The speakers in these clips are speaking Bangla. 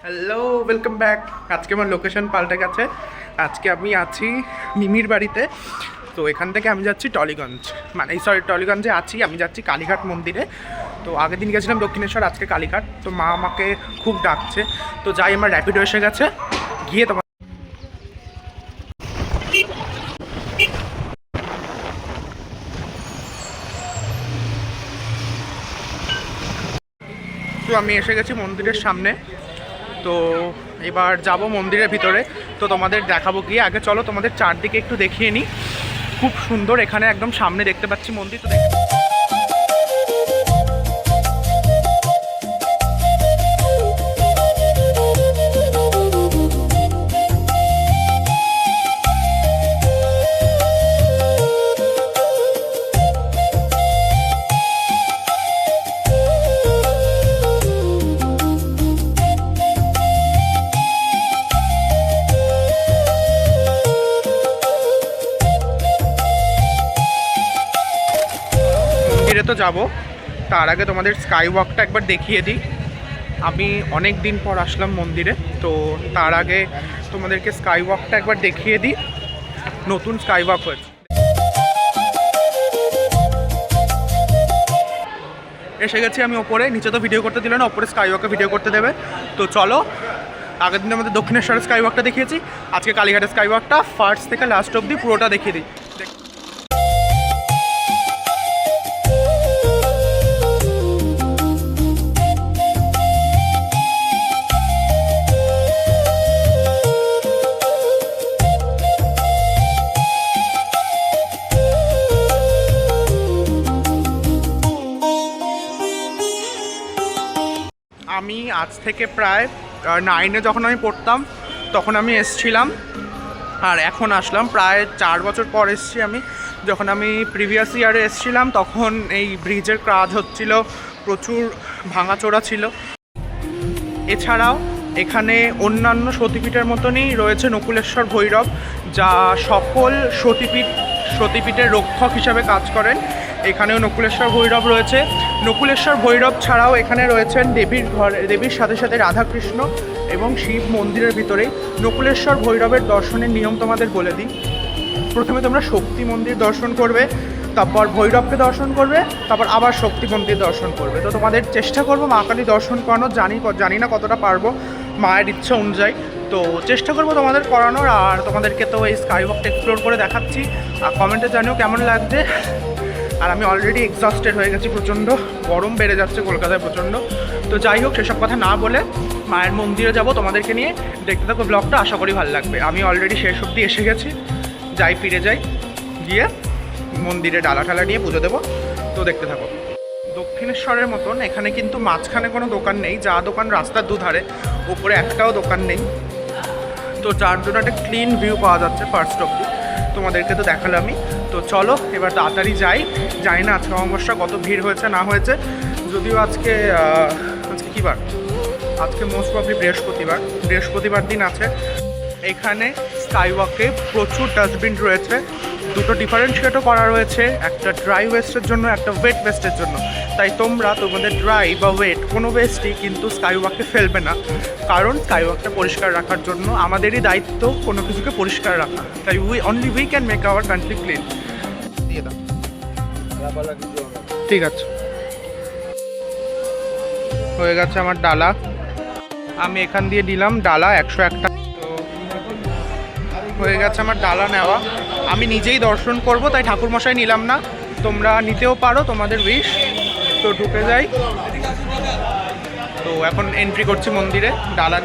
Hello, welcome back. আজকে আমার লোকেশন পাল্টে গেছে। আজকে আমি আছি মিমির বাড়িতে। তো এখান থেকে আমি যাচ্ছি টলিগঞ্জ, মানে টলিগঞ্জে আছি, আমি যাচ্ছি কালীঘাট মন্দিরে। তো আগের দিন গেছিলাম দক্ষিণেশ্বর, আজকে কালীঘাট। তো মা আমাকে খুব ডাকছে, তো যাই, আমার র্যাপিডো এসে গেছে, গিয়ে তোমার তো আমি এসে গেছি মন্দিরের সামনে। তো এবার যাব মন্দিরের ভিতরে, তো তোমাদের দেখাবো গিয়ে। আগে চলো তোমাদের চারদিকে একটু দেখিয়ে নিই। খুব সুন্দর, এখানে একদম সামনে দেখতে পাচ্ছি মন্দির। তো মন্দিরে তো যাবো, তার আগে তোমাদের স্কাই ওয়াকটা একবার দেখিয়ে দিই। আমি অনেক দিন পর আসলাম মন্দিরে, তো তার আগে তোমাদেরকে স্কাই ওয়াকটা একবার দেখিয়ে দিই। নতুন স্কাই ওয়াক হয়েছে, এসে গেছি আমি ওপরে। নিচে তো ভিডিও করতে দিল না, ওপরে স্কাই ওয়াকে ভিডিও করতে দেবে। তো চলো, আগের দিন আমাদের দক্ষিণেশ্বরের স্কাই ওয়াকটা দেখিয়েছি, আজকে কালীঘাটের স্কাই ওয়াকটা ফার্স্ট থেকে লাস্ট অবধি পুরোটা দেখিয়ে দিই। আমি আজ থেকে প্রায় 9-এ যখন আমি পড়তাম তখন আমি এসছিলাম, আর এখন আসলাম প্রায় 4 বছর পর এসছি আমি। যখন আমি প্রিভিয়াস ইয়ারে এসছিলাম তখন এই ব্রিজের কাজ হচ্ছিল, প্রচুর ভাঙাচোরা ছিল। এছাড়াও এখানে অন্যান্য সতীপীঠের মতনই রয়েছে নকুলেশ্বর ভৈরব, যা সকল সতীপীঠের রক্ষক হিসাবে কাজ করেন। এখানেও নকুলেশ্বর ভৈরব রয়েছে। নকুলেশ্বর ভৈরব ছাড়াও এখানে রয়েছেন দেবীর সাথে সাথে রাধাকৃষ্ণ এবং শিব মন্দিরের ভিতরেই। নকুলেশ্বর ভৈরবের দর্শনের নিয়ম তোমাদের বলে দিই। প্রথমে তোমরা শক্তি মন্দির দর্শন করবে, তারপর ভৈরবকে দর্শন করবে, তারপর আবার শক্তি মন্দির দর্শন করবে। তো তোমাদের চেষ্টা করবো মা কালী দর্শন করানোর, জানি না কতটা পারবো, মায়ের ইচ্ছা অনুযায়ী। তো চেষ্টা করবো তোমাদের করানোর। আর তোমাদেরকে তো এই স্কাই ওয়াকটা এক্সপ্লোর করে দেখাচ্ছি, আর কমেন্টে জানিও কেমন লাগছে। আর আমি অলরেডি এক্সস্টেড হয়ে গেছি, প্রচণ্ড গরম বেড়ে যাচ্ছে কলকাতায় প্রচণ্ড। তো যাই হোক, সেসব কথা না বলে মায়ের মন্দিরে যাব তোমাদেরকে নিয়ে। দেখতে থাকো ব্লগটা, আশা করি ভালো লাগবে। আমি অলরেডি শেষ অবধি এসে গেছি, ফিরে যাই, গিয়ে মন্দিরে ডালা ঠালা নিয়ে পুজো দেবো। তো দেখতে থাকো। দক্ষিণেশ্বরের মতন এখানে কিন্তু মাঝখানে কোনো দোকান নেই, যা দোকান রাস্তার দুধারে, ওপরে একটাও দোকান নেই। তো যার জন্য একটা ক্লিন ভিউ পাওয়া যাচ্ছে ফার্স্ট অবধি, তোমাদেরকে তো দেখালামই। তো চলো এবার তাড়াতাড়ি যাই। জানি না আজকে অমাবস্যা কত ভিড় হয়েছে না হয়েছে, যদিও আজকে কী বার, আজকে মোস্ট প্রবলি বৃহস্পতিবার দিন আছে। এখানে স্কাইওয়াকে প্রচুর ডাস্টবিন রয়েছে, দুটো ডিফারেন্সিয়েটও করা রয়েছে, একটা ড্রাই ওয়েস্টের জন্য, একটা ওয়েট ওয়েস্টের জন্য। তাই তোমরা তোমাদের ড্রাই বা ওয়েট কোনো ওয়েস্টই কিন্তু স্কাইওয়াকে ফেলবে না, কারণ স্কাইওয়াকটা পরিষ্কার রাখার জন্য আমাদেরই দায়িত্ব কোনো কিছুকে পরিষ্কার রাখা। তাই we can make our country clean. দিয়ে দাও, ঠিক আছে। হয়ে গেছে আমার ডালা, আমি এখান দিয়ে দিলাম ডালা 101 টাকা। হয়ে গেছে আমার ডালা নেওয়া। আমি নিজেই দর্শন করব, তাই ঠাকুরমশাই নিলাম না, তোমরা নিতেও পারো, তোমাদের উইশ। তো ঢুকে যাই। তো এখন এন্ট্রি করছি মন্দিরে ডালা।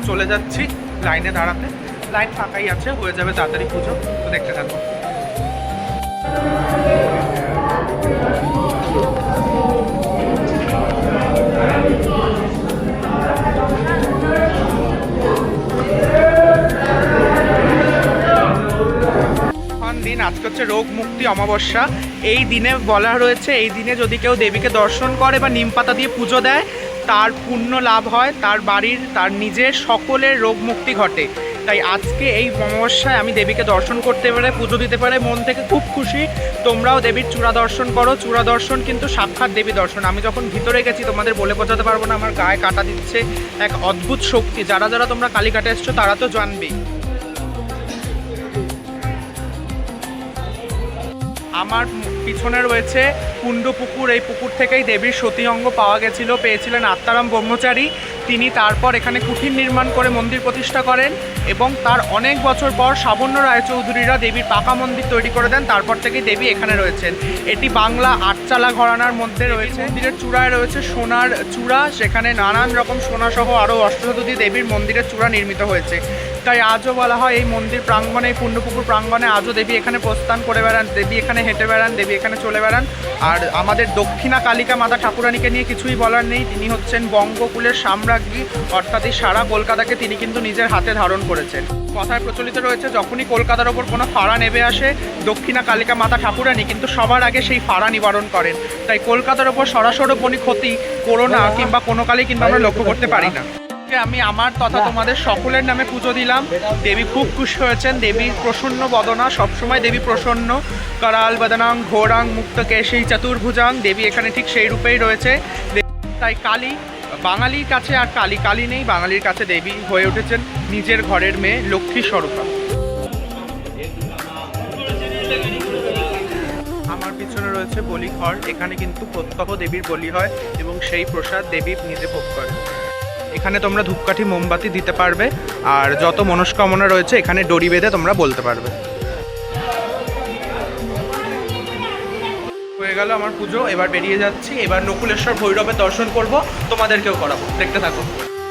চলে যাচ্ছি লাইনে দাঁড়াতে। লাইন ফাঁকাই আছে, হয়ে যাবে তাড়াতাড়ি পুজো। তো দেখতে থাকো। দিন আজকে হচ্ছে রোগ মুক্তি অমাবস্যা। এই দিনে বলা রয়েছে, এই দিনে যদি কেউ দেবীকে দর্শন করে বা নিম পাতা দিয়ে পুজো দেয়, তার পুণ্য লাভ হয়, তার বাড়ির তার নিজের সকলের রোগ মুক্তি ঘটে। তাই আজকে এই অমাবস্যায় আমি দেবীকে দর্শন করতে পারে, পুজো দিতে পারে, মন থেকে খুব খুশি। তোমরাও দেবীর চূড়া দর্শন করো। চূড়া দর্শন কিন্তু সাক্ষাৎ দেবী দর্শন। আমি যখন ভিতরে গেছি তোমাদের বলে বোঝাতে পারবো না, আমার গায়ে কাটা দিচ্ছে এক অদ্ভুত শক্তি। যারা যারা তোমরা কালীঘাটে এসছো তারা তো জানবেই। আমার পিছনে রয়েছে কুণ্ডপুকুর। এই পুকুর থেকেই দেবীর সতী অঙ্গ পাওয়া গেছিল, পেয়েছিলেন আত্মারাম ব্রহ্মচারী। তিনি তারপর এখানে কুঠির নির্মাণ করে মন্দির প্রতিষ্ঠা করেন এবং তার অনেক বছর পর সাবর্ণ রায়চৌধুরীরা দেবীর পাকা মন্দির তৈরি করে দেন। তারপর থেকেই দেবী এখানে রয়েছেন। এটি বাংলা আটচালা ঘরানার মধ্যে রয়েছে। মন্দিরের চূড়ায় রয়েছে সোনার চূড়া, সেখানে নানান রকম সোনাসহ আরও অষ্টধাতু দেবীর মন্দিরের চূড়া নির্মিত হয়েছে। তাই আজও বলা হয় এই মন্দির প্রাঙ্গণে, এই কুণ্ডপুকুর প্রাঙ্গণে আজও দেবী এখানে প্রস্থান করে বেড়ান, দেবী এখানে হেঁটে বেড়ান, দেবী এখানে চলে বেড়ান। আর আমাদের দক্ষিণা কালিকা মাতা ঠাকুরানীকে নিয়ে কিছুই বলার নেই। তিনি হচ্ছেন বঙ্গকুলের সাম্রাজ্ঞী, অর্থাৎ এই সারা কলকাতাকে তিনি কিন্তু নিজের হাতে ধারণ করেছেন। কথায় প্রচলিত রয়েছে, যখনই কলকাতার ওপর কোনো ফাঁড়া নেমে আসে, দক্ষিণা কালিকা মাতা ঠাকুরানী কিন্তু সবার আগে সেই ফাঁড়া নিবারণ করেন। তাই কলকাতার ওপর সরাসরি কোনো ক্ষতি, করোনা কিংবা কোনো কালেই কিন্তু আমরা লক্ষ্য করতে পারি না। আমি আমার তথা তোমাদের সকলের নামে পুজো দিলাম। দেবী খুব খুশি হয়েছেন। দেবীর প্রসন্ন বদনা, সবসময় দেবী প্রসন্ন। করাল বদনাং ঘোরাং মুক্ত কেশী চতুর্ভুজাং, দেবী এখানে ঠিক সেই রূপেই রয়েছে। তাই কালী বাঙালির কাছে আর কালী নেই, বাঙালির কাছে দেবী হয়ে উঠেছেন নিজের ঘরের মেয়ে, লক্ষ্মী স্বরূপা। আমার পিছনে রয়েছে বলিঘর। এখানে কিন্তু প্রত্যহ দেবীর বলি হয় এবং সেই প্রসাদ দেবী নিজে ভোগ করে। এখানে তোমরা ধূপকাঠি মোমবাতি দিতে পারবে, আর যত মনস্কামনা রয়েছে এখানে ডরি বেঁধে তোমরা বলতে পারবে। হয়ে গেল আমার পুজো, এবার বেরিয়ে যাচ্ছি। এবার নকুলেশ্বর ভৈরবের দর্শন করব, তোমাদেরকেও করাবো, দেখতে থাকো।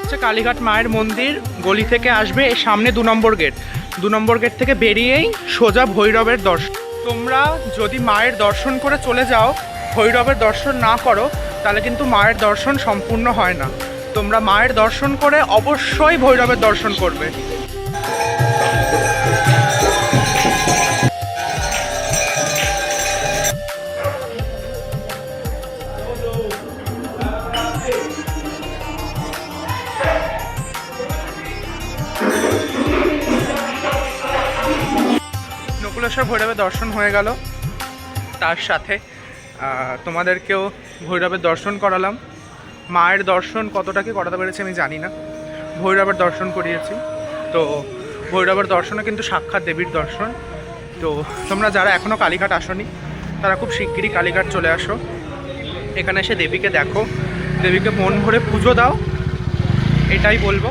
হচ্ছে কালীঘাট মায়ের মন্দির, গলি থেকে আসবে, এর সামনে 2 নম্বর গেট। 2 নম্বর গেট থেকে বেরিয়েই সোজা ভৈরবের দর্শন। তোমরা যদি মায়ের দর্শন করে চলে যাও, ভৈরবের দর্শন না করো, তাহলে কিন্তু মায়ের দর্শন সম্পূর্ণ হয় না। তোমরা মায়ের দর্শন করে অবশ্যই ভৈরবের দর্শন করবে। নকুলেশ্বর ভৈরবের দর্শন হয়ে গেল, তার সাথে তোমাদেরকেও ভৈরবের দর্শন করালাম। মায়ের দর্শন কতটা কি করাতে পেরেছি আমি জানি না, ভৈরবের দর্শন করিয়েছি। তো ভৈরবের দর্শনও কিন্তু সাক্ষাৎ দেবীর দর্শন। তো তোমরা যারা এখনও কালীঘাট আসোনি, তারা খুব শিগগিরই কালীঘাট চলে আসো। এখানে এসে দেবীকে দেখো, দেবীকে মন ভরে পুজো দাও, এটাই বলবো।